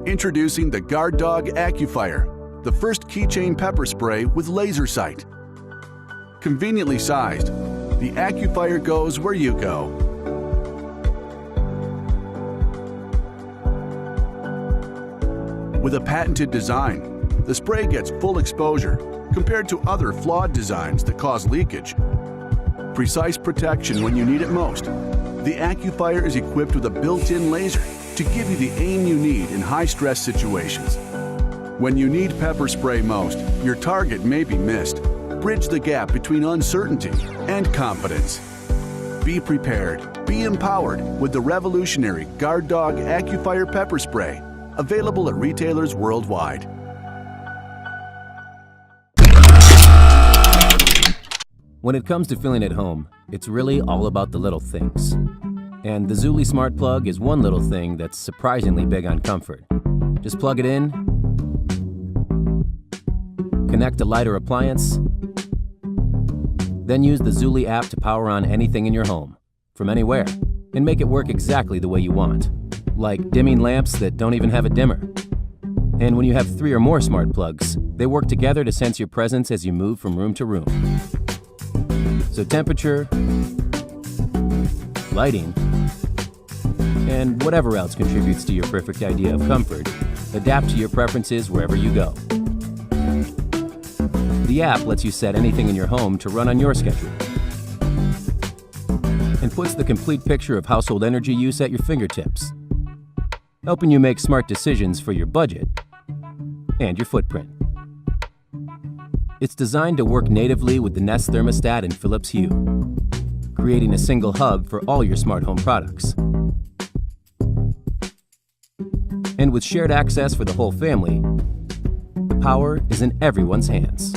Introducing the Guard Dog AccuFire, the first keychain pepper spray with laser sight. Conveniently sized, the AccuFire goes where you go. With a patented design, the spray gets full exposure compared to other flawed designs that cause leakage. Precise protection when you need it most. The AccuFire is equipped with a built-in laser to give you the aim you need in high-stress situations. When you need pepper spray most, your target may be missed. Bridge the gap between uncertainty and confidence. Be prepared, be empowered with the revolutionary Guard Dog AccuFire pepper spray, available at retailers worldwide. When it comes to feeling at home, it's really all about the little things. And the Zuli Smartplug is one little thing that's surprisingly big on comfort. Just plug it in, connect a light or appliance, then use the Zuli app to power on anything in your home, from anywhere, and make it work exactly the way you want. Like dimming lamps that don't even have a dimmer. And when you have 3 or more smart plugs, they work together to sense your presence as you move from room to room. So temperature, lighting, and whatever else contributes to your perfect idea of comfort, adapt to your preferences wherever you go. The app lets you set anything in your home to run on your schedule and puts the complete picture of household energy use at your fingertips, helping you make smart decisions for your budget and your footprint. It's designed to work natively with the Nest thermostat and Philips Hue, creating a single hub for all your smart home products. And with shared access for the whole family, the power is in everyone's hands.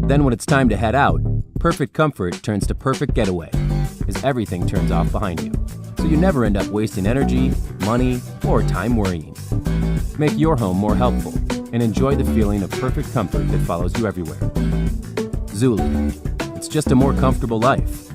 Then when it's time to head out, perfect comfort turns to perfect getaway, as everything turns off behind you, so you never end up wasting energy, money, or time worrying. Make your home more helpful and enjoy the feeling of perfect comfort that follows you everywhere. Zuli. It's just a more comfortable life.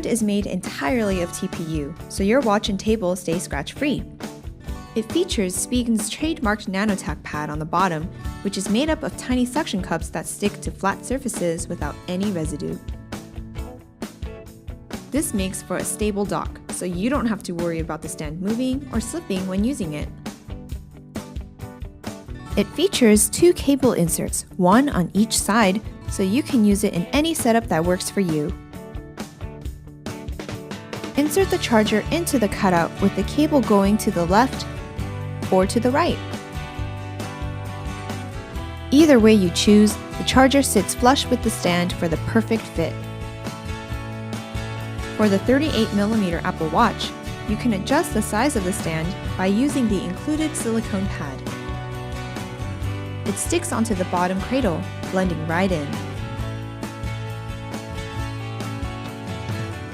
Is made entirely of TPU, so your watch and table stay scratch-free. It features Spiegen's trademarked NanoTac pad on the bottom, which is made up of tiny suction cups that stick to flat surfaces without any residue. This makes for a stable dock, so you don't have to worry about the stand moving or slipping when using it. It features 2 cable inserts, one on each side, so you can use it in any setup that works for you. Insert the charger into the cutout with the cable going to the left or to the right. Either way you choose, the charger sits flush with the stand for the perfect fit. For the 38mm Apple Watch, you can adjust the size of the stand by using the included silicone pad. It sticks onto the bottom cradle, blending right in.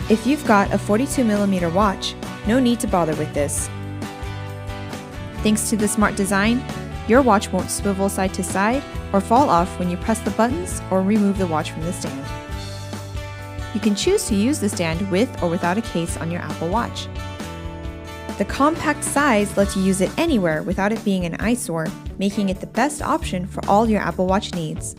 If you've got a 42mm watch, no need to bother with this. Thanks to the smart design, your watch won't swivel side to side or fall off when you press the buttons or remove the watch from the stand. You can choose to use the stand with or without a case on your Apple Watch. The compact size lets you use it anywhere without it being an eyesore, making it the best option for all your Apple Watch needs.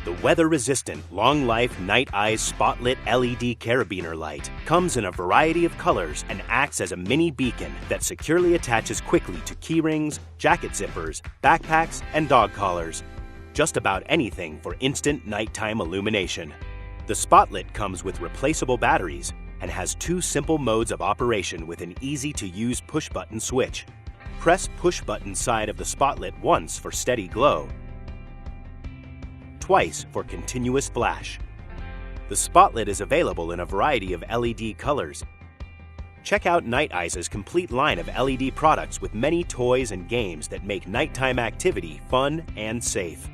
The weather-resistant, long-life Night Eyes Spotlit LED Carabiner light comes in a variety of colors and acts as a mini beacon that securely attaches quickly to keyrings, jacket zippers, backpacks, and dog collars. Just about anything for instant nighttime illumination. The Spotlit comes with replaceable batteries and has 2 simple modes of operation with an easy-to-use push-button switch. Press push-button side of the Spotlit once for steady glow, twice for continuous flash. The Spotlit is available in a variety of LED colors. Check out Night Eyes' complete line of LED products with many toys and games that make nighttime activity fun and safe.